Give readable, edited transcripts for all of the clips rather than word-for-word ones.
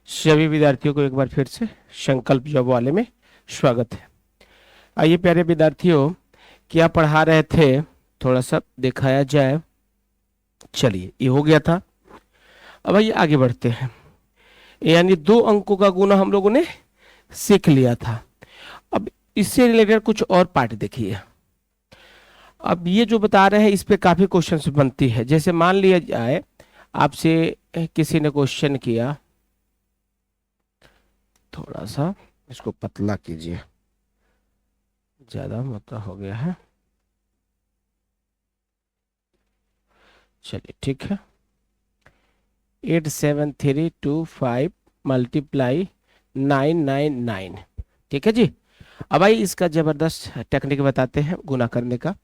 सभी विद्यार्थियों को एक बार फिर से संकल्प जॉब वाले में स्वागत है। आइए प्यारे विद्यार्थियों, क्या पढ़ा रहे थे थोड़ा सा दिखाया जाए। चलिए, ये हो गया था। अब आइए आगे बढ़ते हैं। यानी 2 अंकों का गुना हम लोगों ने सीख लिया था। अब इससे रिलेटेड कुछ और पार्ट देखिए। अब ये जो बता रहे हैं इस पे काफी क्वेश्चंस बनती है। जैसे मान लिया जाए आपसे किसी ने क्वेश्चन किया, थोड़ा सा इसको पतला कीजिए, ज्यादा मोटा हो गया है। चलिए ठीक है। 87325 मल्टीप्लाई 999, ठीक है जी। अब आइए इसका जबरदस्त टेक्निक बताते हैं गुना करने का।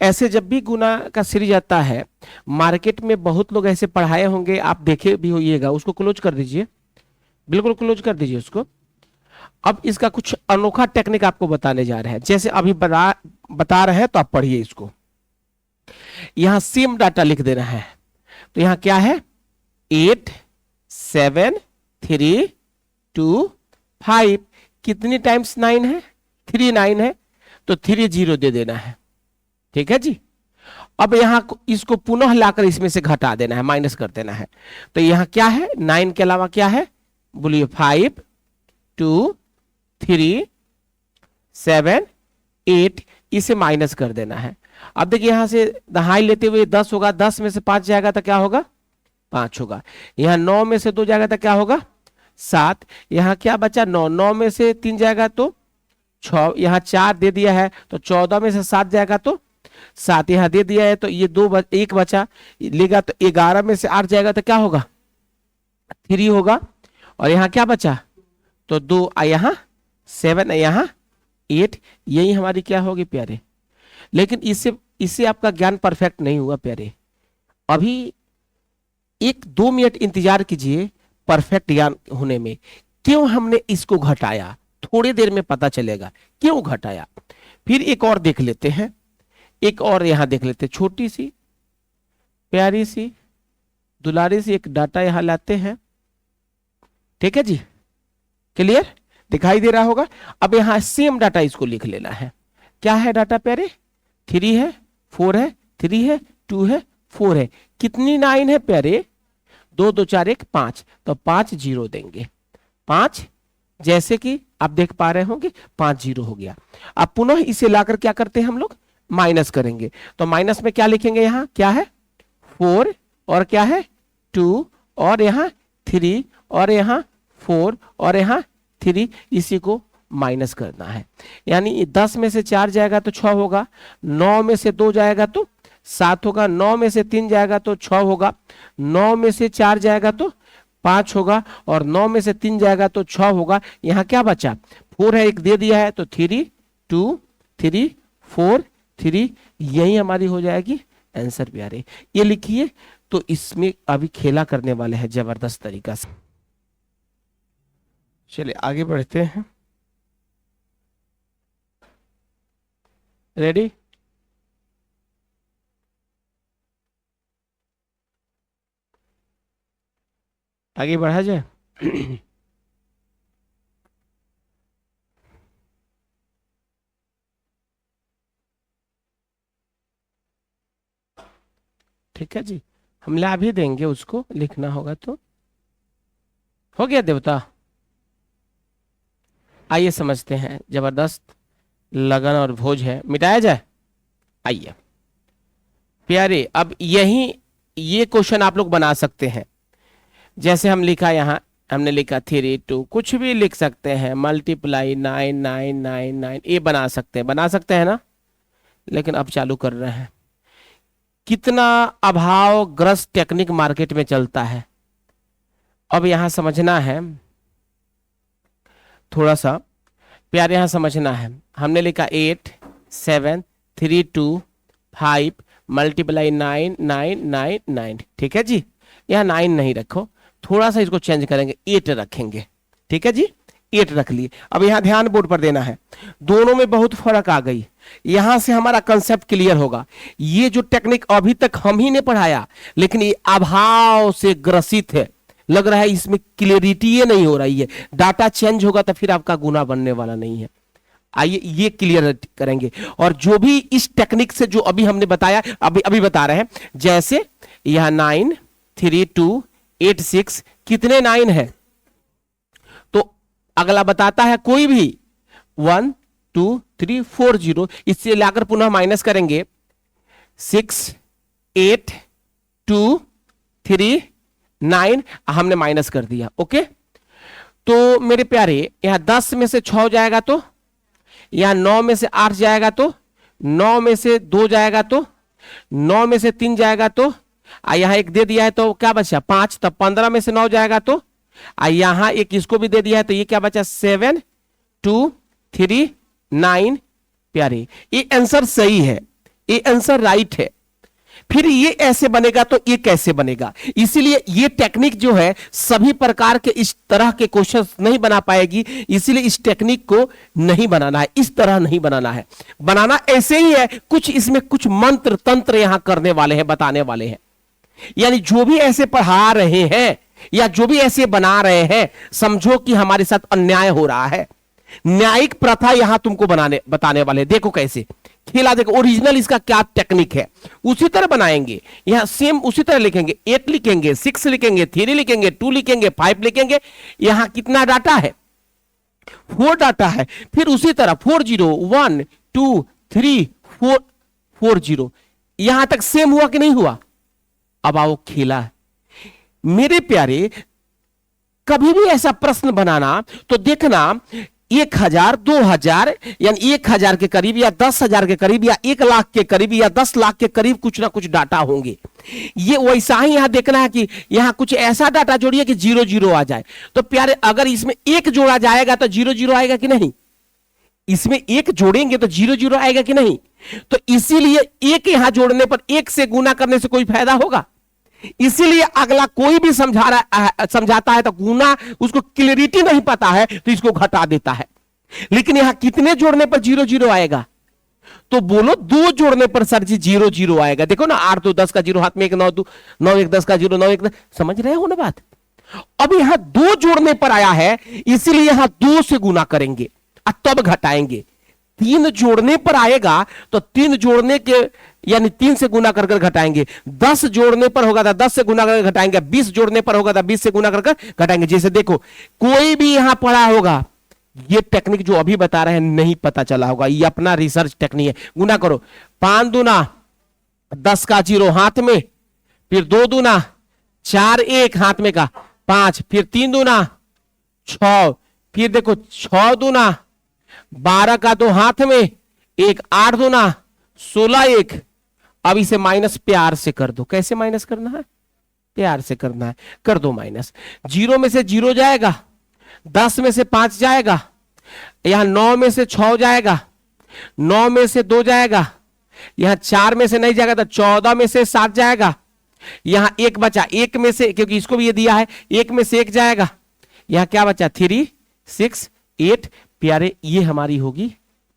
ऐसे जब भी गुना का सीरीज आता है, मार्केट में बहुत लोग ऐसे पढ़ाए होंगे, आप देखे भी होइएगा। उसको क्लोज कर दीजिए, बिल्कुल क्लोज कर दीजिए उसको। अब इसका कुछ अनोखा टेक्निक आपको बताने जा रहे हैं। जैसे अभी बता रहे हैं तो आप पढ़िए इसको। यहां सेम डाटा लिख देना है। तो यहां क्या है, 8 7 3 2 5। कितनी टाइम्स 9 है? 3 9 है, तो 3 0 दे देना है। ठीक है जी। अब यहां इसको पुनः लाकर इसमें से घटा देना है, माइनस कर देना है। तो यहां क्या है, 9 के अलावा क्या है, बोलिए 5 2 3 7 8, इसे माइनस कर देना है। अब देखिए यहां से दहाई लेते हुए 10 होगा, 10 में से 5 जाएगा तो क्या होगा, 5 होगा। यहां 9 में से 2 जाएगा तो क्या होगा, 7। यहां क्या बचा, 9। 9 में से 3 जाएगा तो 6। यहां 4 दे दिया है तो 14 में से 7 जाएगा तो 7। यहां दे दिया है तो ये 1 बचा लेगा, तो 11 में से 8 जाएगा तो क्या होगा, 3 होगा। और यहां क्या बचा, तो 2, यहां 7, यहां 8। यही हमारी क्या होगी प्यारे। लेकिन इससे आपका ज्ञान परफेक्ट नहीं हुआ प्यारे। अभी 1-2 मिनट इंतजार कीजिए परफेक्ट ज्ञान होने में। क्यों हमने इसको घटाया, थोड़ी देर में पता चलेगा क्यों घटाया। फिर एक और देख लेते हैं, एक और यहां देख लेते हैं। छोटी सी प्यारी सी दुलारी सी एक डाटा यहां लाते हैं। ठीक है जी, क्लियर दिखाई दे रहा होगा। अब यहां सेम डाटा इसको लिख लेना है। क्या है डाटा प्यारे, 3 है, 4 है, 3 है, 2 है, 4 है। कितनी 9 है प्यारे, 2 2 4 1 5, तो 5 0 देंगे। 5 जैसे कि आप देख पा रहे होंगे 5 0 हो गया। अब पुनः इसे लाकर क्या करते हैं हम लोग, माइनस करेंगे। तो माइनस में क्या लिखेंगे, यहां क्या है 4, और क्या है 2, और यहां 3, और यहां 4, और यहां 3। इसी को माइनस करना है। यानी 10 में से 4 जाएगा तो 6 होगा, 9 में से 2 जाएगा तो 7 होगा, 9 में से 3 जाएगा तो 6 होगा, 9 में से 4 जाएगा तो 5 होगा, और 9 में से 3 जाएगा तो 6 होगा। यहां क्या बचा, 4 है, एक दे दिया है, तो 3 2 3 4 3। यही हमारी हो जाएगी आंसर प्यारे। ये लिखिए। तो इसमें अभी खेला करने वाले हैं जबरदस्त तरीका से। चलिए आगे बढ़ते हैं। रेडी, आगे बढ़ा जाए। ठीक है जी, हम ला भी देंगे, उसको लिखना होगा तो। हो गया देवता। आइए समझते हैं, जबरदस्त लगन और भोज है, मिटाया जाए। आइए प्यारे, अब यही ये क्वेश्चन आप लोग बना सकते हैं। जैसे हम लिखा, यहां हमने लिखा 3 2, कुछ भी लिख सकते हैं, मल्टीप्लाई 9 9 9 9, ये बना सकते हैं ना। लेकिन अब चालू कर रहे हैं। कितना अभावग्रस्त टेक्निक मार्केट में चलता है। अब यहां समझना है थोड़ा सा प्यारे, यहां समझना है। हमने लिखा 8 7 3 2 5 मल्टीप्लाई 9 9 9 9। ठीक है जी, यहां 9 नहीं रखो, थोड़ा सा इसको चेंज करेंगे, 8 रखेंगे। ठीक है जी, 8 रख लिए। अब यहां ध्यान बोर्ड पर देना है, दोनों में बहुत फर्क आ गई। यहां से हमारा कंसेप्ट क्लियर होगा। ये जो टेक्निक अभी तक हम ही ने पढ़ाया, लेकिन ये अभाव से ग्रसित है। लग रहा है इसमें क्लियरिटी ये नहीं हो रही है, डाटा चेंज होगा तो फिर आपका गुना बनने वाला नहीं है। आइए ये क्लियर करेंगे। और जो भी इस टेक्निक से जो अभी हमने बताया, अभी अभी बता रहे हैं, जैसे यह 9 3 2 8 6 कितने 9 है, तो अगला बताता है कोई भी 1 2 3 4 0, इससे लाकर पुनः माइनस करेंगे 6 8 2 3 9, हमने माइनस कर दिया। ओके, तो मेरे प्यारे यहां 10 में से 6 जाएगा तो, यहां 9 में से 8 जाएगा तो, 9 में से 2 जाएगा तो, 9 में से 3 जाएगा तो, यहां एक दे दिया है तो क्या बचा 5, तब 15 में से 9 जाएगा तो, यहां एक इसको भी दे दिया है तो ये क्या बचा 7 2 3 9। प्यारे ये आंसर सही है, ये आंसर राइट है। फिर ये ऐसे बनेगा तो ये कैसे बनेगा, इसीलिए ये टेक्निक जो है सभी प्रकार के इस तरह के क्वेश्चन नहीं बना पाएगी, इसीलिए इस टेक्निक को नहीं बनाना है, इस तरह नहीं बनाना है, बनाना ऐसे ही है, कुछ इसमें कुछ मंत्र तंत्र यहां करने वाले हैं, बताने वाले हैं। यानी जो भी ऐसे पढ़ा रहे हैं या जो भी ऐसे बना रहे हैं, समझो कि हमारे साथ अन्याय हो रहा है। न्यायिक प्रथा यहां तुमको बताने वाले, देखो कैसे खेला, देखो ओरिजिनल इसका क्या टेक्निक है, उसी तरह बनाएंगे। यहां सेम उसी तरह लिखेंगे, 8 लिखेंगे, 6 लिखेंगे, 3 लिखेंगे, 2 लिखेंगे, 5 लिखेंगे। यहां कितना डाटा है 4 डाटा है, फिर उसी तरह 4 0 1 2 3 4 4 0, यहां तक सेम हुआ कि नहीं हुआ। अब आओ खेला। मेरे प्यारे कभी भी ऐसा प्रश्न बनाना तो देखना 1000 2000 यानी 1000 के करीब या 10,000 के करीब या 1 लाख के करीब या 10 लाख के करीब कुछ ना कुछ डाटा होंगे। ये वैसा ही यहां देखना है कि यहां कुछ ऐसा डाटा जोड़िए कि 0 0 आ जाए। तो प्यारे अगर इसमें 1 जोड़ा जाएगा तो 0 0 आएगा कि नहीं, इसमें 1 जोड़ेंगे तो 0 0 आएगा कि नहीं। तो इसीलिए 1 यहां जोड़ने पर 1 से गुना करने से कोई फायदा होगा, इसीलिए अगला कोई भी समझाता है तो गुना उसको क्लियरिटी नहीं पता है तो इसको घटा देता है। लेकिन यहां कितने जोड़ने पर 0 0 आएगा, तो बोलो 2 जोड़ने पर सर जी 0 0 आएगा। देखो ना 8 2 10 का 0 हाथ में 1 9 2 9 1 10 का 0 9 1 10, समझ रहे हो ना बात। अब यहां 2 जोड़ने पर आया है, इसीलिए यहां 2 से गुना करेंगे और तब घटाएंगे। 3 जोड़ने पर आएगा तो 3 जोड़ने के यानी 3 से गुना कर घटाएंगे। 10 जोड़ने पर होगा तो 10 से गुना कर घटाएंगे। 20 जोड़ने पर होगा तो 20 से गुना कर घटाएंगे। जैसे देखो कोई भी यहां पढ़ा होगा, ये टेक्निक जो अभी बता रहे हैं नहीं पता चला होगा, ये अपना रिसर्च टेक्निक है। गुना करो 5 दूना 10 का 0 हाथ में, फिर 2 दूना 4 1 हाथ में का 5, फिर 3 दूना 6, फिर देखो 6 दूना 12 का 2 हाथ में 1, 8 दूना 16 1। अब इसे माइनस प्यार से कर दो। कैसे माइनस करना है, प्यार से करना है, कर दो माइनस। 0 में से 0 जाएगा, 10 में से 5 जाएगा, यहां 9 में से 6 जाएगा, 9 में से 2 जाएगा, यहां 4 में से नहीं जाएगा तो 14 में से 7 जाएगा, यहां 1 बचा, 1 में से क्योंकि इसको भी ये दिया है 1 में से 1 जाएगा, यहां क्या बचा 3 6 8। प्यारे ये हमारी होगी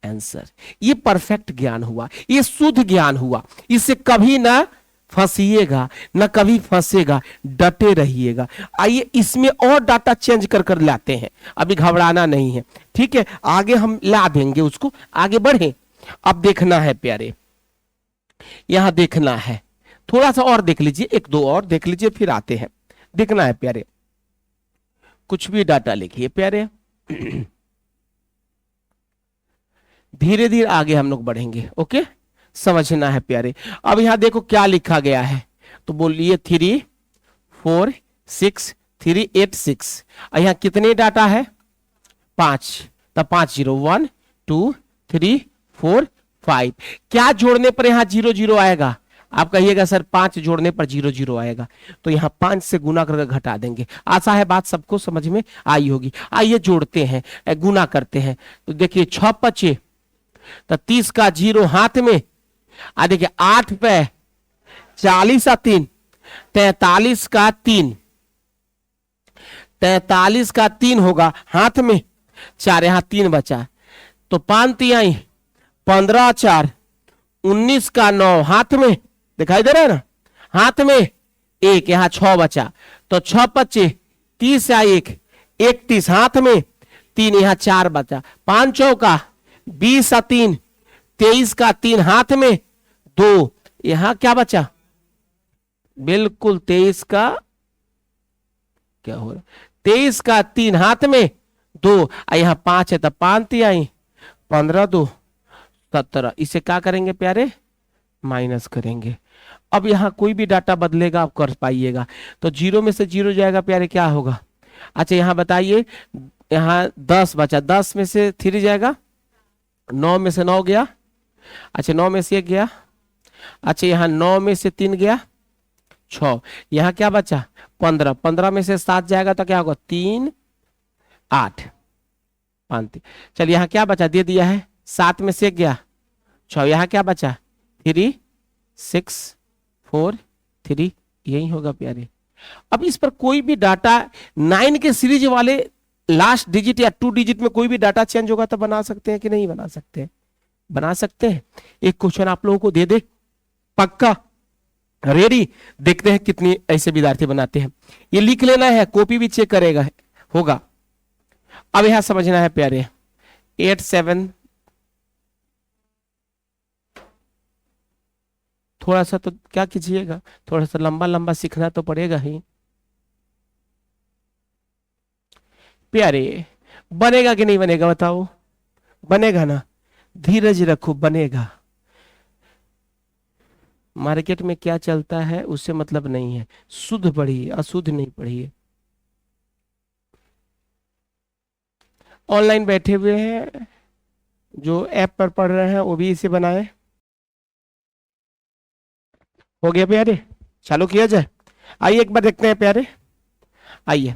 आंसर। ये परफेक्ट ज्ञान हुआ, ये शुद्ध ज्ञान हुआ, इससे कभी ना फंसिएगा ना कभी फंसेगा, डटे रहिएगा। आइए इसमें और डाटा चेंज कर कर लाते हैं, अभी घबराना नहीं है, ठीक है, आगे हम ला देंगे उसको, आगे बढ़े। अब देखना है प्यारे, यहां देखना है, थोड़ा सा और देख लीजिए, 1 2 और देख लीजिए फिर आते हैं। देखना है प्यारे, कुछ भी डाटा लिखिए प्यारे, धीरे धीरे आगे हम लोग बढ़ेंगे। ओके, समझना है प्यारे। अब यहां देखो क्या लिखा गया है, तो बोलिए 3 4 6 3 8 6। यहां कितने डाटा है 5, तब 5 0 1 2 3 4 5। क्या जोड़ने पर यहां 0 0 आएगा, आप कहिएगा सर 5 जोड़ने पर 0 0 आएगा, तो यहां 5 से गुना करके घटा देंगे। आशा है बात सबको समझ में आई होगी। आइए जोड़ते हैं, गुना करते हैं। तो देखिए 6 5 तो 30 का 0 हाथ में, देखिए 8 पे 40 का 3 43 का 3, 43 का 3 होगा हाथ में 4, यहां 3 बचा तो 5 3 15 4 19 का 9 हाथ में, दिखाई दे रहा है ना, हाथ में 1, यहां 6 बचा तो 6 25 30 या 1, 31 हाथ में 3, यहां 4 बचा, 5 चौका 20 या 3, 23 का 3 हाथ में 2, यहां क्या बचा, बिल्कुल 23 का क्या हो रहा, 23 का 3 हाथ में 2, यहां 5 है तो 5 3 15 2 17, इसे क्या करेंगे प्यारे, माइनस करेंगे। अब यहां कोई भी डाटा बदलेगा आप कर पाइएगा, तो 0 में से 0 जाएगा प्यारे, क्या होगा। अच्छा यहां बताइए, यहां 10 बचा, 10 में से 3 जाएगा, 9 में से 9 गया, अच्छा 9 में से 1 गया, अच्छा यहां 9 में से 3 गया 6, यहां क्या बचा 15, 15 में से 7 जाएगा तो क्या होगा 3 8 5, चलिए यहां क्या बचा, दे दिया है, 7 में से 1 गया 6, यहां क्या बचा 3 6 4 3, यही होगा प्यारे। अब इस पर कोई भी डाटा 9 के सीरीज वाले लास्ट डिजिट या 2 डिजिट में कोई भी डाटा चेंज होगा तो बना सकते हैं कि नहीं बना सकते हैं, बना सकते हैं। एक क्वेश्चन आप लोगों को दे दे, पक्का रेडी, देखते हैं कितनी ऐसे विद्यार्थी बनाते हैं, ये लिख लेना है, कॉपी भी चेक करेगा होगा। अब यहां समझना है प्यारे, 8 7, थोड़ा सा तो क्या कीजिएगा, थोड़ा सा लंबा लंबा सीखना तो पड़ेगा ही प्यारे। बनेगा कि नहीं बनेगा बताओ, बनेगा ना, धीरज रखो, बनेगा। मार्केट में क्या चलता है उससे मतलब नहीं है, शुद्ध पढ़िए, अशुद्ध नहीं पढ़िए। ऑनलाइन बैठे हुए हैं जो ऐप पर पढ़ रहे हैं वो भी इसे बनाए, हो गया प्यारे, चालू किया जाए। आइए एक बार देखते हैं प्यारे, आइए,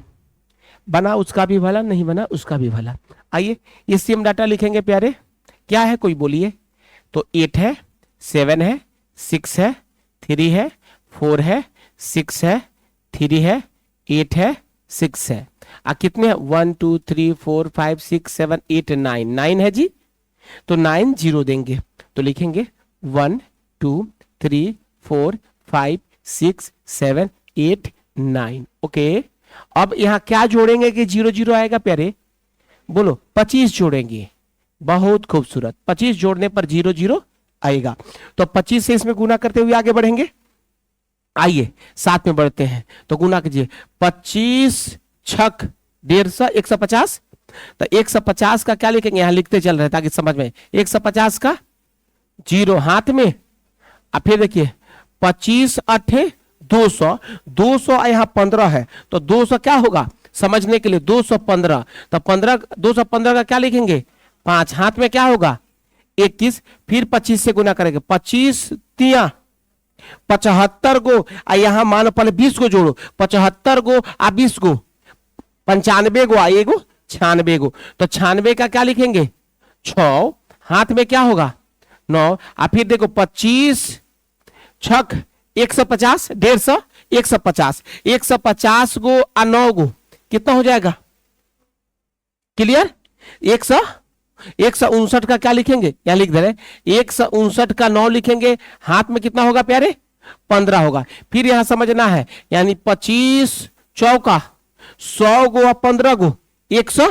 बना उसका भी भला, नहीं बना उसका भी भला। आइए ये सेम डाटा लिखेंगे प्यारे, क्या है कोई बोलिए, तो 8 है 7 है 6 है 3 है 4 है 6 है 3 है 8 है 6 है, कितने हैं 1 2 3 4 5 6 7 8 9, 9 है जी, तो 9 0 देंगे, तो लिखेंगे 1 2 3 4 5 6 7 8 9, ओके। अब यहां क्या जोड़ेंगे कि 0 0 आएगा प्यारे, बोलो 25 जोड़ेंगे, बहुत खूबसूरत, 25 जोड़ने पर 0 0 आएगा, तो 25 से इसमें गुना करते हुए आगे बढ़ेंगे। आइए साथ में बढ़ते हैं, तो गुना कीजिए, 25 छक 150 150, तो 150 का क्या लिखेंगे, यहां लिखते चल रहे ताकि समझ में, 150 का 0 हाथ में, अब फिर देखिए 25 8 200, 200 यहां 15 है, तो 200 क्या होगा समझने के लिए 215, तो 15 215 का क्या लिखेंगे 5, हाथ में क्या होगा 21, फिर 25 से गुना करेंगे, 25 3 75 गो, यहां मानो पहले 20 को जोड़ो, 75 गो 20 गो 95 गो, आएगो 96 गो, तो 96 का क्या लिखेंगे 6, हाथ में क्या होगा 9, फिर देखो 25 छक 150 150 150, 150 गो 9 गो कितना हो जाएगा, क्लियर, 159 का क्या लिखेंगे, यहां लिख दे रहे 159 का 9 लिखेंगे, हाथ में कितना होगा प्यारे 15 होगा, फिर यहां समझना है, यानी 25 चौका 100 गो 15 गो 100,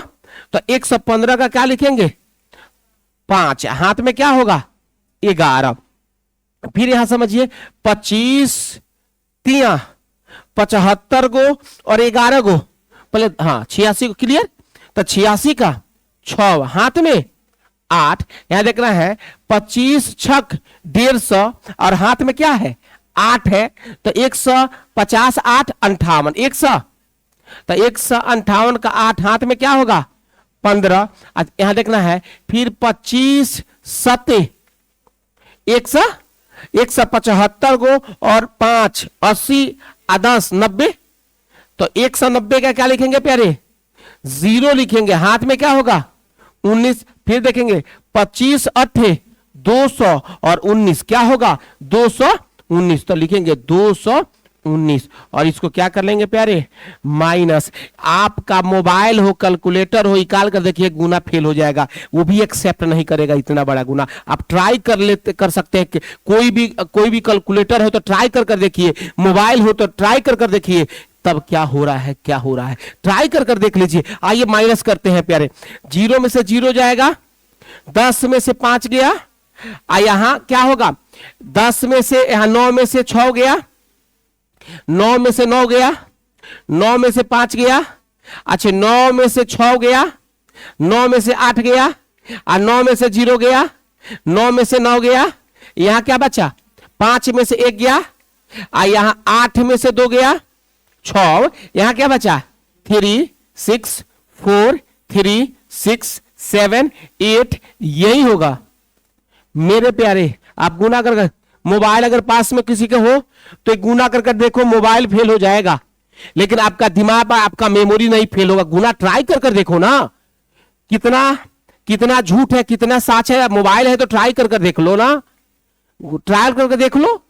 तो 115 का क्या लिखेंगे 5, हाथ में क्या होगा 11, फिर यहां समझिए 25 3 75 गो और 11 गो, पहले हाँ 86 को, क्लियर, तो 86 का 6, हाथ में 8, यहां देखना है 25 छक 150 और हाथ में क्या है 8 है, तो 150 8 58, 100, तो 158 का 8 हाथ में क्या होगा 15, यहां देखना है, फिर 25 7 175 गो और 5 80 10 90, तो 190 का क्या लिखेंगे प्यारे 0 लिखेंगे, हाथ में क्या होगा 19, फिर देखेंगे 25 8 200 और 19 क्या होगा 219, तो लिखेंगे 219, और इसको क्या कर लेंगे प्यारे माइनस, आपका मोबाइल हो कैलकुलेटर हो निकाल कर देखिए, गुना फेल हो जाएगा, वो भी एक्सेप्ट नहीं करेगा इतना बड़ा गुना। आप ट्राई कर सकते हैं कि कोई भी कैलकुलेटर हो तो ट्राई कर देखिए, मोबाइल हो तो ट्राई कर देखिए, तब क्या हो रहा है, क्या हो रहा है, ट्राई कर कर देख लीजिए। आइए माइनस करते हैं प्यारे। 0 में से 0 जाएगा, 10 में से 5 गया, यहां क्या होगा, 10 में से, यहां 9 में से 6 गया, 9 में से 9 गया, 9 में से 5 गया, अच्छा 9 में से 6 गया, 9 में से 8 गया, और 9 में से 0 गया, 9 में से 9 गया, यहां क्या बचा, 5 में से 1 गया, और यहां 8 में से 2 गया, 6, यहां क्या बचा, 3 6 4 3 6 7 8, यही होगा मेरे प्यारे। आप गुना कर, मोबाइल अगर पास में किसी के हो तो गुना कर कर देखो, मोबाइल फेल हो जाएगा, लेकिन आपका दिमाग, आपका मेमोरी नहीं फेल होगा। गुना ट्राई कर कर देखो ना, कितना कितना झूठ है, कितना सच है। मोबाइल है तो ट्राई कर कर देख लो ना, ट्राई करके देख लो।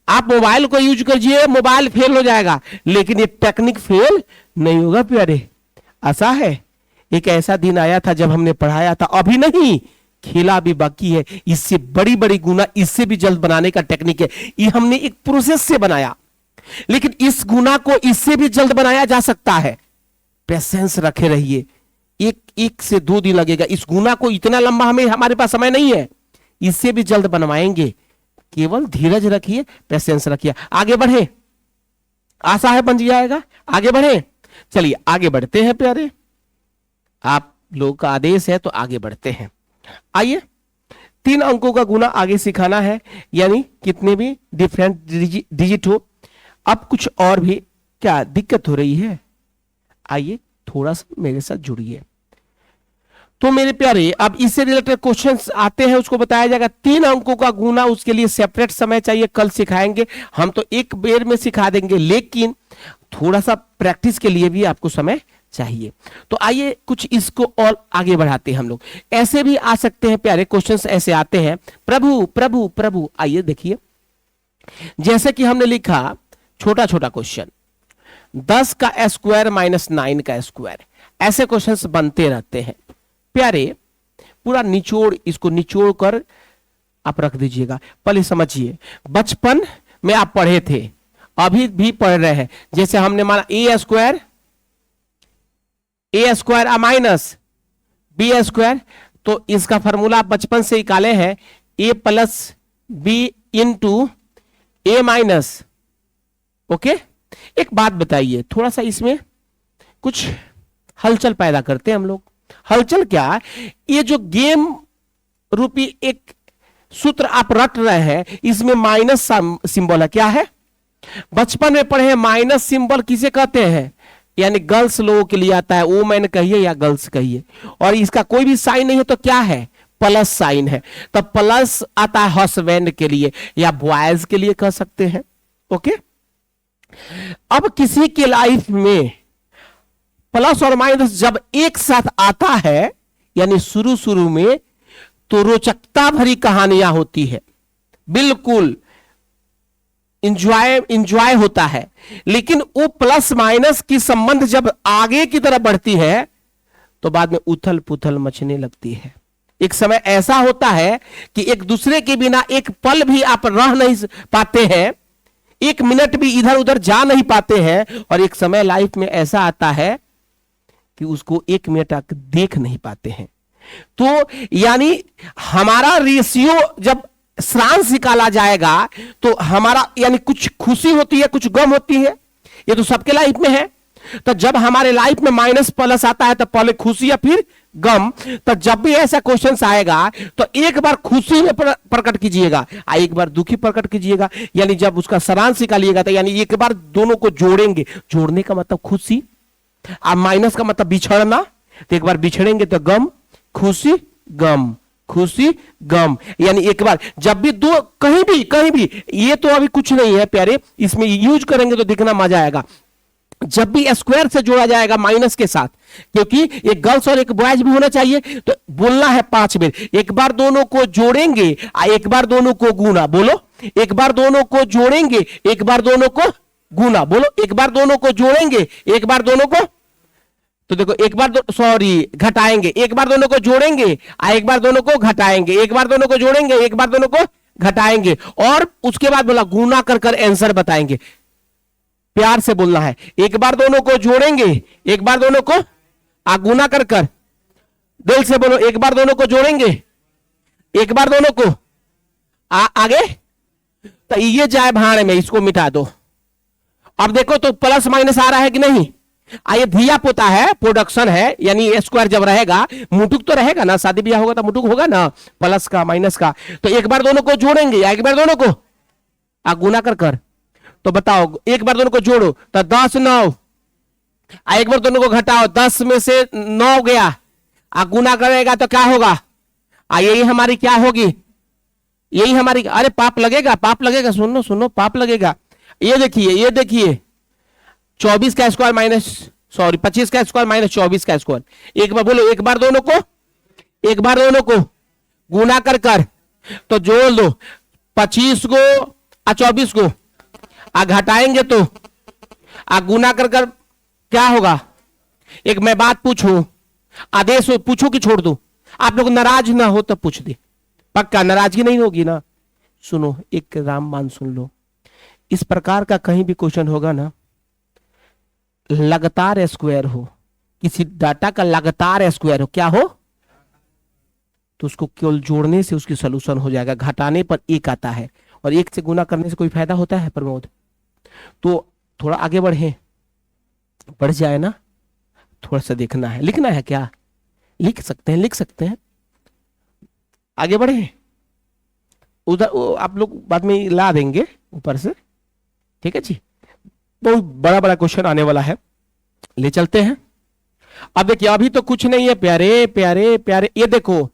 आप मोबाइल को यूज कीजिए, मोबाइल फेल हो जाएगा, लेकिन ये टेक्निक फेल नहीं होगा प्यारे। ऐसा है, एक ऐसा दिन आया था जब हमने पढ़ाया था, अभी नहीं, खेला भी बाकी है। इससे बड़ी बड़ी गुना, इससे भी जल्द बनाने का टेक्निक है, ये हमने एक प्रोसेस से बनाया, लेकिन इस गुना को इससे भी जल्द बनाया जा सकता है। पेशेंस रखे रहिए, एक से 2 दिन लगेगा। इस गुना को इतना लंबा हमारे पास समय नहीं है, इससे भी जल्द बनवाएंगे। केवल धीरज रखिए, पेशेंस रखिए, आगे बढ़े, आशा है बन जाएगा। आगे बढ़े, चलिए आगे बढ़ते हैं प्यारे, आप लोगों का आदेश है तो आगे बढ़ते हैं। आइए, 3 अंकों का गुना आगे सिखाना है, यानी कितने भी डिफरेंट डिजिट हो। अब कुछ और भी क्या दिक्कत हो रही है, आइए थोड़ा सा मेरे साथ जुड़िए। तो मेरे प्यारे, अब इससे रिलेटेड क्वेश्चंस आते हैं, उसको बताया जाएगा। 3 अंकों का गुना, उसके लिए सेपरेट समय चाहिए, कल सिखाएंगे। हम तो एक बेर में सिखा देंगे, लेकिन थोड़ा सा प्रैक्टिस के लिए भी आपको समय चाहिए। तो आइए कुछ इसको और आगे बढ़ाते हैं हम लोग। ऐसे भी आ सकते हैं प्यारे, क्वेश्चंस ऐसे आते हैं, प्रभु प्रभु प्रभु। आइए देखिए, जैसे कि हमने लिखा छोटा छोटा क्वेश्चन, 10 का स्क्वायर माइनस 9 का स्क्वायर, ऐसे क्वेश्चंस बनते रहते हैं प्यारे। पूरा निचोड़, इसको निचोड़ कर आप रख दीजिएगा। पहले समझिए, बचपन में आप पढ़े थे, अभी भी पढ़ रहे हैं। जैसे हमने माना ए स्क्वायर माइनस बी स्क्वायर, तो इसका फॉर्मूला आप बचपन से निकाले हैं, ए प्लस बी इंटू ए माइनस। ओके, एक बात बताइए, थोड़ा सा इसमें कुछ हलचल पैदा करते हैं हम लोग। हलचल क्या, ये जो गेम रूपी एक सूत्र आप रट रहे हैं, इसमें माइनस सिंबल है, क्या है, बचपन में पढ़े हैं। माइनस सिंबल किसे कहते हैं, यानी गर्ल्स लोगों के लिए आता है, वुमेन कहिए या गर्ल्स कहिए, और इसका कोई भी साइन नहीं है तो क्या है, प्लस साइन है। तो प्लस आता है हस्बैंड के लिए या बॉयज के लिए कह सकते हैं। ओके, अब किसी के लाइफ में प्लस और माइनस जब एक साथ आता है, यानी शुरू शुरू में, तो रोचकता भरी कहानियां होती है, बिल्कुल इंजॉय होता है। लेकिन वो प्लस माइनस की संबंध जब आगे की तरफ बढ़ती है तो बाद में उथल पुथल मचने लगती है। एक समय ऐसा होता है कि एक दूसरे के बिना एक पल भी आप रह नहीं पाते हैं, एक मिनट भी इधर उधर जा नहीं पाते हैं, और एक समय लाइफ में ऐसा आता है कि उसको 1 मिनट तक देख नहीं पाते हैं। तो यानी हमारा रेशियो जब सारांश निकाला जाएगा तो हमारा, यानी कुछ खुशी होती है, कुछ गम होती है, ये तो सबके लाइफ में है। तो जब हमारे लाइफ में माइनस प्लस आता है तो पहले खुशी या फिर गम। तो जब भी ऐसा क्वेश्चन आएगा तो एक बार खुशी में प्रकट कीजिएगा, एक बार दुखी प्रकट कीजिएगा, यानी जब उसका सारांश निकालिएगा तो यानी एक बार दोनों को जोड़ेंगे। जोड़ने का मतलब खुशी, अब माइनस का मतलब बिछड़ना, तो एक बार बिछड़ेंगे तो गम, खुशी गम, खुशी गम, यानी एक बार जब भी दो कहीं भी ये तो अभी कुछ नहीं है प्यारे, इसमें यूज करेंगे तो दिखना मजा आएगा। जब भी स्क्वायर से जोड़ा जाएगा माइनस के साथ, क्योंकि एक गर्ल्स और एक बॉयज भी होना चाहिए, तो बोलना है 5 बार, एक बार दोनों को जोड़ेंगे, एक बार दोनों को गुना, बोलो एक बार दोनों को जोड़ेंगे, एक बार दोनों को गुना, बोलो एक बार दोनों को जोड़ेंगे, एक बार दोनों को, तो देखो एक बार सॉरी घटाएंगे, एक बार दोनों को जोड़ेंगे, एक बार दोनों को घटाएंगे, एक बार दोनों को जोड़ेंगे, एक बार दोनों को घटाएंगे, और उसके बाद बोला गुना कर कर आंसर बताएंगे। प्यार से बोलना है। एक बार दोनों को जोड़ेंगे, एक बार दोनों को गुना कर कर, दिल से बोलो, एक बार दोनों को जोड़ेंगे, एक बार दोनों को आगे, तो ये जाए भाड़ में, इसको मिटा दो। अब देखो तो प्लस माइनस आ रहा है कि नहीं? ये धिया पोता है, प्रोडक्शन है, यानी स्क्वायर जब रहेगा मुटुक तो रहेगा ना, शादी ब्याह होगा तो मुटुक होगा ना, प्लस का माइनस का। तो एक बार दोनों को जोड़ेंगे या एक बार दोनों को गुना कर कर, तो बताओ एक बार दोनों को जोड़ो तो 10 9, एक बार दोनों को घटाओ, 10 में से 9 गया, गुना करेगा तो क्या होगा? यही हमारी क्या होगी? यही हमारी, अरे पाप लगेगा, पाप लगेगा, सुनो सुनो, पाप लगेगा। ये देखिए, ये देखिए, 24 का स्क्वायर माइनस, सॉरी 25 का स्क्वायर माइनस 24 का स्क्वायर। एक बार बोलो, एक बार दोनों को, एक बार दोनों को गुना कर कर, तो जोड़ दो 25 को 24 को, घटाएंगे तो गुना कर कर क्या होगा? एक मैं बात पूछूं, आदेश पूछूं कि छोड़ दूं? आप लोग नाराज ना हो तो पूछ दे, पक्का नाराजगी नहीं होगी ना? सुनो, एक रामबाण सुन लो, इस प्रकार का कहीं भी क्वेश्चन होगा ना, लगातार स्क्वायर हो, किसी डाटा का लगातार स्क्वायर हो, क्या हो? तो उसको केवल जोड़ने से उसकी सोल्यूशन हो जाएगा। घटाने पर एक आता है और एक से गुना करने से कोई फायदा होता है प्रमोद? तो थोड़ा आगे बढ़े, बढ़ जाए ना, थोड़ा सा देखना है, लिखना है क्या? लिख सकते हैं, लिख सकते हैं, आगे बढ़े। उधर आप लोग बाद में ला देंगे ऊपर से, ठीक है जी। बहुत बड़ा बड़ा क्वेश्चन आने वाला है, ले चलते हैं। अब देखिए, अभी तो कुछ नहीं है प्यारे प्यारे प्यारे, ये देखो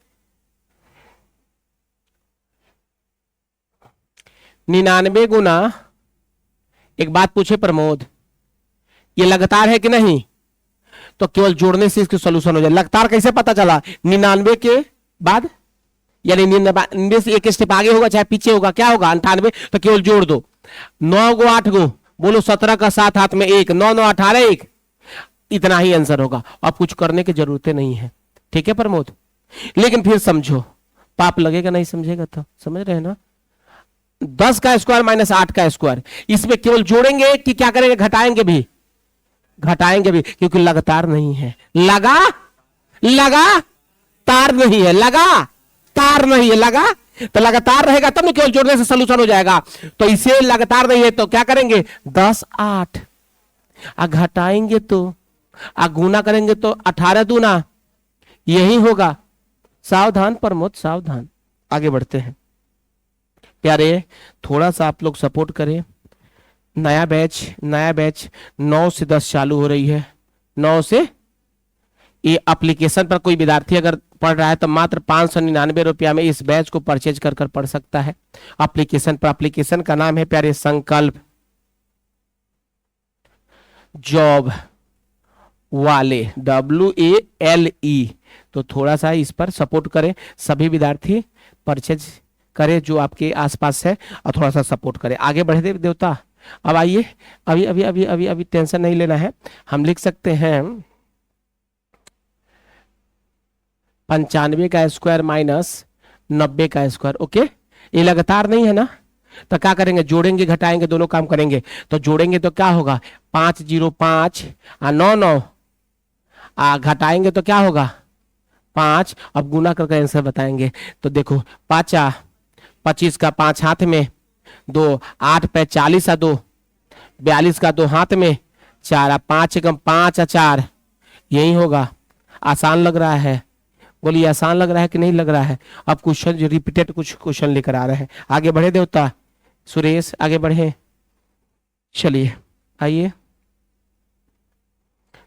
99 गुना, एक बात पूछे प्रमोद, ये लगातार है कि नहीं? तो केवल जोड़ने से इसकी सोल्यूशन हो जाए। लगातार कैसे पता चला? 99 के बाद, यानी 99 से एक स्टेप आगे होगा चाहे पीछे होगा, क्या होगा? 98। तो केवल जोड़ दो, 9 गो 8 गो, बोलो 17 का 7 हाथ में 1, 9 9 18 1, इतना ही आंसर होगा। अब कुछ करने की जरूरत नहीं है, ठीक है प्रमोद? लेकिन फिर समझो, पाप लगेगा, नहीं समझेगा तो, समझ रहे हैं ना? 10 का स्क्वायर माइनस 8 का स्क्वायर, इसमें केवल जोड़ेंगे कि क्या करेंगे? घटाएंगे भी, घटाएंगे भी, क्योंकि लगातार नहीं है। लगा लगा तार नहीं है, लगा तार नहीं है, लगा तो लगातार रहेगा तब नहीं, केवल जोड़ने से सोल्यूशन हो जाएगा। तो इसे लगातार नहीं है तो क्या करेंगे? 10 8, घटाएंगे तो, गुना करेंगे तो 18 दूना, यही होगा। सावधान प्रमोद, सावधान। आगे बढ़ते हैं प्यारे, थोड़ा सा आप लोग सपोर्ट करें। नया बैच 9 से 10 चालू हो रही है, 9 से। ये एप्लीकेशन पर कोई विद्यार्थी अगर पढ़ रहा है तो मात्र 599 रुपया में इस बैच को परचेज कर कर पढ़ सकता है एप्लीकेशन पर। एप्लीकेशन का नाम है प्यारे संकल्प जॉब वाले, WALE। तो थोड़ा सा इस पर सपोर्ट करें, सभी विद्यार्थी परचेज करें जो आपके आसपास है, और थोड़ा सा सपोर्ट करें। आगे बढ़े देवता। अब आइए, अभी अभी अभी अभी अभी टेंशन नहीं लेना है, हम लिख सकते हैं 95 का स्क्वायर माइनस 90 का स्क्वायर। ओके, ये लगातार नहीं है ना, तो क्या करेंगे? जोड़ेंगे घटाएंगे दोनों काम करेंगे। तो जोड़ेंगे तो क्या होगा? 5 0 5 9 9, घटाएंगे तो क्या होगा? 5। अब गुना करके आंसर बताएंगे। तो देखो 5 25 का 5 हाथ में 2, 8 पे 40 2, 42 का 2 हाथ में 4, 5 कम 5 4, यही होगा। आसान लग रहा है? बोलिए आसान लग रहा है कि नहीं लग रहा है? अब क्वेश्चन जो रिपीटेड कुछ क्वेश्चन लेकर आ रहे हैं। आगे बढ़े देवता, सुरेश आगे बढ़े, चलिए आइए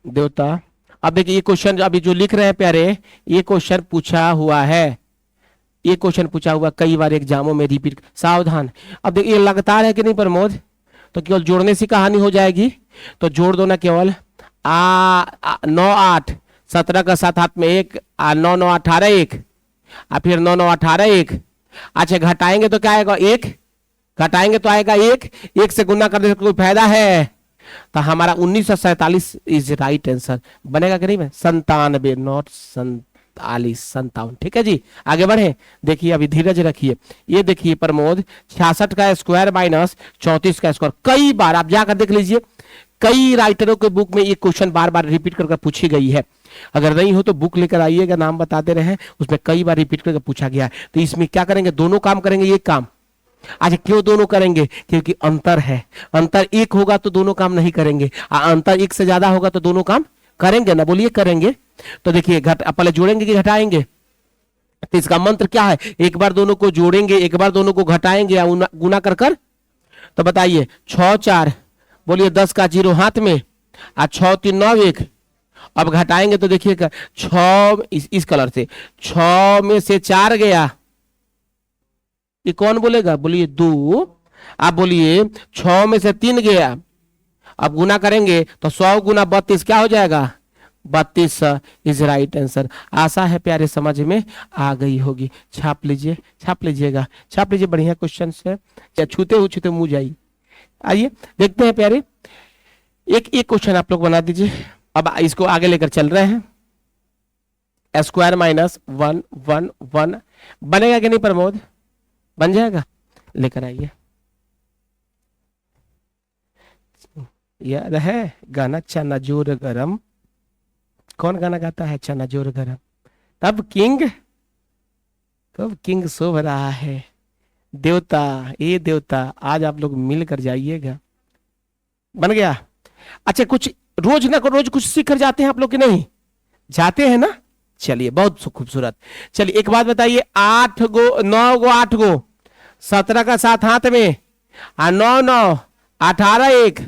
देवता। अब देखिए ये क्वेश्चन अभी जो लिख रहे हैं प्यारे, ये क्वेश्चन पूछा हुआ है, ये क्वेश्चन पूछा हुआ कई बार एग्जामों में रिपीट। सावधान। अब देखिए लगातार है कि नहीं प्रमोद? तो केवल जोड़ने से कहानी हो जाएगी। तो जोड़ दो ना, केवल 9 8, 17 का 7 हाथ में 1, 9 9 18 1, फिर 9 9 18 1। अच्छा घटाएंगे तो क्या आएगा? 1, घटाएंगे तो आएगा 1, 1 से गुना करने से कोई फायदा है? तो हमारा 1947 इज राइट आंसर बनेगा कि नहीं? 97, नॉट 57। ठीक है जी, आगे बढ़े। देखिए अभी धीरज रखिए। ये देखिए प्रमोद, 66 का स्क्वायर माइनस 34 का स्क्वायर, कई बार आप जाकर देख लीजिए, कई राइटरों के बुक में ये क्वेश्चन बार बार रिपीट करके पूछी गई है। अगर नहीं हो तो बुक लेकर आइएगा, नाम बताते रहे, उसमें कई बार रिपीट करके पूछा गया है। तो इसमें क्या करेंगे, दोनों काम करेंगे, ये काम। अच्छा क्यों दोनों करेंगे, क्योंकि अंतर है, अंतर एक होगा तो दोनों काम नहीं करेंगे, अंतर एक से ज्यादा होगा तो दोनों काम करेंगे ना, बोलिए करेंगे। तो देखिए पहले जोड़ेंगे कि घटाएंगे, तो इसका मंत्र क्या है, एक बार दोनों को जोड़ेंगे, एक बार दोनों को घटाएंगे या गुना कर कर। तो बताइए 6 4, बोलिए 10 का 0 हाथ में, 6 3 9 1। अब घटाएंगे तो देखिएगा 6 इस कलर से, 6 में से 4 गया, ये कौन बोलेगा, बोलिए 2। आप बोलिए 6 में से 3 गया, अब गुना करेंगे तो 100 गुना 32 क्या हो जाएगा, 32 इज राइट आंसर। आशा है प्यारे समझ में आ गई होगी। छाप लीजिए, छाप लीजिएगा, छाप लीजिए, बढ़िया क्वेश्चन है, या छूते मुंह जाइए। आइए देखते हैं प्यारे, एक एक क्वेश्चन आप लोग बना दीजिए। अब इसको आगे लेकर चल रहे हैं। स्क्वायर माइनस 1 1 1 बनेगा कि नहीं प्रमोद, बन जाएगा, लेकर आइए। याद है गाना चना जोर गरम, कौन गाना गाता है, चना जोर गरम, तब किंग शोभ रहा है। देवता, ये देवता, आज आप लोग मिलकर जाइएगा। बन गया। अच्छा कुछ रोज ना रोज कुछ सीख कर जाते हैं आप लोग कि नहीं, जाते हैं ना, चलिए बहुत खूबसूरत। चलिए एक बात बताइए, 8 गो 9 गो 8 गो 17 का 7 हाथ में, 9 9 18 1,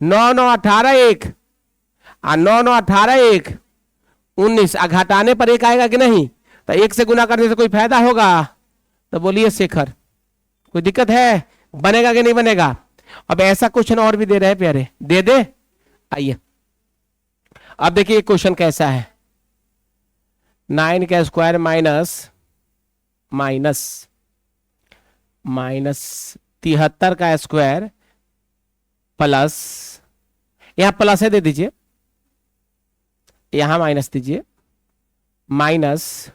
9 9 18 1, 9 9 18 1 19, घटाने पर एक आएगा कि नहीं, तो एक से गुना करने से कोई फायदा होगा, तो बोलिए शेखर कोई दिक्कत है, बनेगा कि नहीं बनेगा। अब ऐसा क्वेश्चन और भी दे रहे हैं प्यारे, दे दे। आइए अब देखिए क्वेश्चन कैसा है, 9 का स्क्वायर माइनस 73 का स्क्वायर प्लस, यहां प्लस है दे दीजिए, यहां माइनस दीजिए, माइनस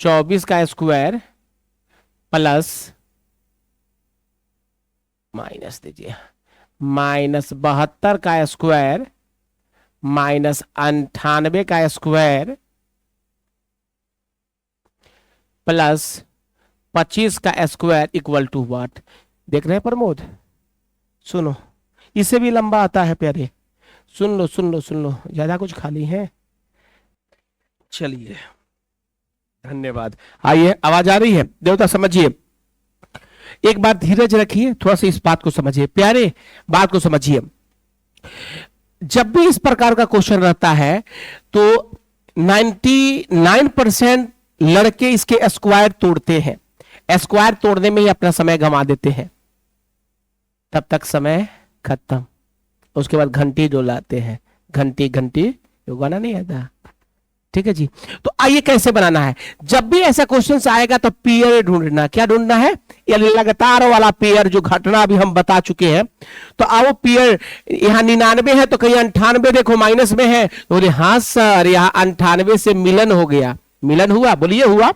24 का स्क्वायर प्लस, माइनस दीजिए, माइनस 72 का स्क्वायर माइनस 98 का स्क्वायर प्लस 25 का स्क्वायर इक्वल टू व्हाट। देख रहे हैं प्रमोद, सुनो, इसे भी लंबा आता है प्यारे, सुन लो, ज्यादा कुछ खाली है। चलिए धन्यवाद। आइए आवाज आ रही है, देवता समझिए, एक बार धीरज रखिए, थोड़ा सा इस बात को समझिए प्यारे, बात को समझिए। जब भी इस प्रकार का क्वेश्चन रहता है तो 99% लड़के इसके स्क्वायर तोड़ते हैं, स्क्वायर तोड़ने में ही अपना समय गंवा देते हैं, तब तक समय खत्म। उसके बाद घंटी डोलाते हैं, घंटी वो गाना नहीं आता, ठीक है जी। तो आइए कैसे बनाना है, जब भी ऐसा क्वेश्चन आएगा तो पेयर ढूंढना, क्या ढूंढना है, ये लगातार वाला पेयर, जो घटना अभी हम बता चुके हैं। तो आओ पेयर, यहाँ 99 है तो कहीं 98 देखो माइनस में है, तो बोले हाँ सर यहाँ 98 से मिलन हो गया, मिलन हुआ, बोलिए हुआ।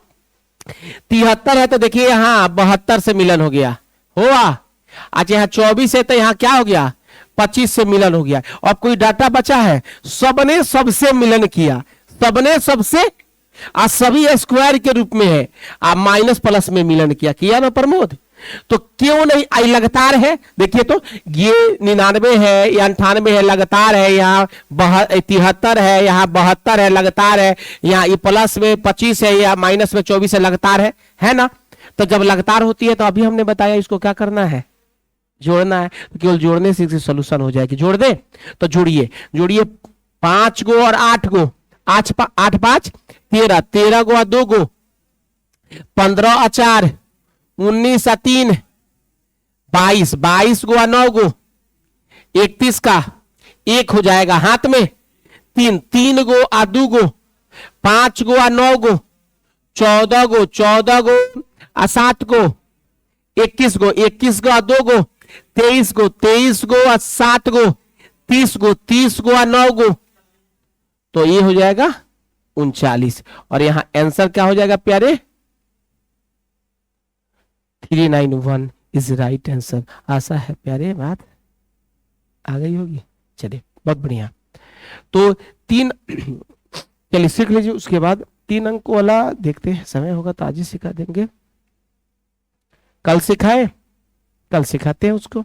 73 है तो देखिए यहाँ 72 से मिलन हो गया, हुआ। अच्छा यहाँ 24 है तो यहाँ क्या हो गया, 25 से मिलन हो गया। अब कोई डाटा बचा है, सबने सबसे मिलन किया, सबने सबसे, आज सभी स्क्वायर के रूप में है, आप माइनस प्लस में मिलन किया ना प्रमोद। तो क्यों नहीं, आई लगातार है, देखिए तो ये 99 है या 98 है लगातार है, यहाँ 73 है, यहाँ 72 है लगातार है, यहाँ ये प्लस में 25 है या माइनस में 24 है लगातार है ना। तो जब लगातार होती है तो अभी हमने बताया इसको क्या करना है, जोड़ना है। तो केवल जोड़ने से सोल्यूशन हो जाएगी, जोड़ दे तो जोड़िए, 5 गो और 8 गो, 8 5 13, 13 गो 2 गो, 15 और 4 19 और 3 22, 22 गो 9 गो, 31 का 1 हो जाएगा हाथ में, 3 3 गो 2 गो, 5 गो 9 गो, 14 गो 14 गो 7 गो, 21 गो 21 गो 2 गो, 23 गो 23 गो 7 गो, 30 गो 30 गो 9 गो। तो ये हो जाएगा 39। और यहाँ आंसर क्या हो जाएगा प्यारे? 391 इज राइट आंसर। आशा है प्यारे बात आ गई होगी। चलिए बहुत बढ़िया। तो 3 चलिए सीख लीजिए। उसके बाद 3 अंक वाला देखते हैं, समय होगा तो आज ही सिखा देंगे। कल सिखाए, कल सिखाते हैं उसको।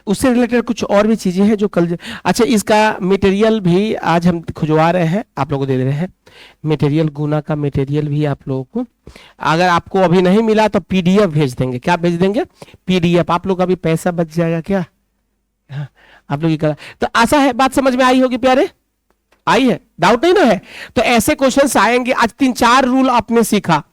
उससे रिलेटेड कुछ और भी चीजें हैं जो कल। अच्छा, इसका मटेरियल भी आज हम खुजवा रहे हैं, आप लोगों को दे रहे हैं मटेरियल। गुना का मटेरियल भी आप लोगों को, अगर आपको अभी नहीं मिला तो पीडीएफ भेज देंगे। क्या भेज देंगे? पीडीएफ। आप लोग का भी पैसा बच जाएगा क्या? हाँ, आप लोग की तो आशा है बात समझ में आई होगी प्यारे। आई है, डाउट नहीं ना है? तो ऐसे क्वेश्चंस आएंगे। आज 3-4 रूल आपने सीखा।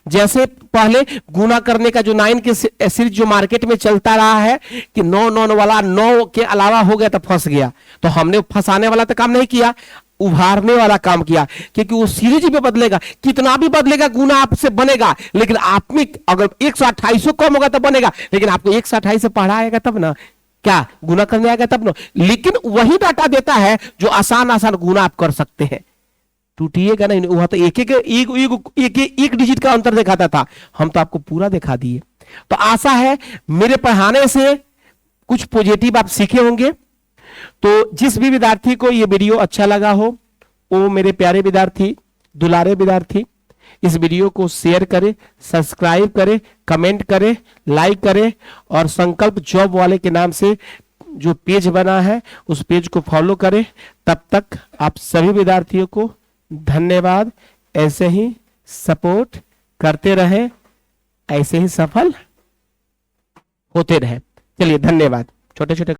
जैसे पहले गुना करने का जो 9 के सीरीज जो मार्केट में चलता रहा है कि 9 वाला 9 के अलावा हो गया तो फंस गया, तो हमने फंसाने वाला तो काम नहीं किया, उभारने वाला काम किया। क्योंकि वो सीरीज भी बदलेगा, कितना भी बदलेगा गुना आपसे बनेगा, लेकिन आप में अगर 128 कम होगा तो बनेगा, लेकिन आपको 128 से पढ़ा आएगा तब ना, क्या गुना करने आएगा तब ना। लेकिन वही डाटा देता है जो आसान आसान गुना आप कर सकते हैं। टूटिएगा नहीं, वहां तो एक डिजिट का अंतर दिखाता था, हम तो आपको पूरा दिखा दिए। तो आशा है मेरे पढ़ाने से कुछ पॉजिटिव आप सीखे होंगे। तो जिस भी विद्यार्थी को ये वीडियो अच्छा लगा हो, वो मेरे प्यारे विद्यार्थी, दुलारे विद्यार्थी, इस वीडियो को शेयर करें, सब्सक्राइब करें, कमेंट करें, लाइक करें, और संकल्प जॉब वाले के नाम से जो पेज बना है उस पेज को फॉलो करें। तब तक आप सभी विद्यार्थियों को धन्यवाद। ऐसे ही सपोर्ट करते रहें, ऐसे ही सफल होते रहें। चलिए धन्यवाद। छोटे छोटे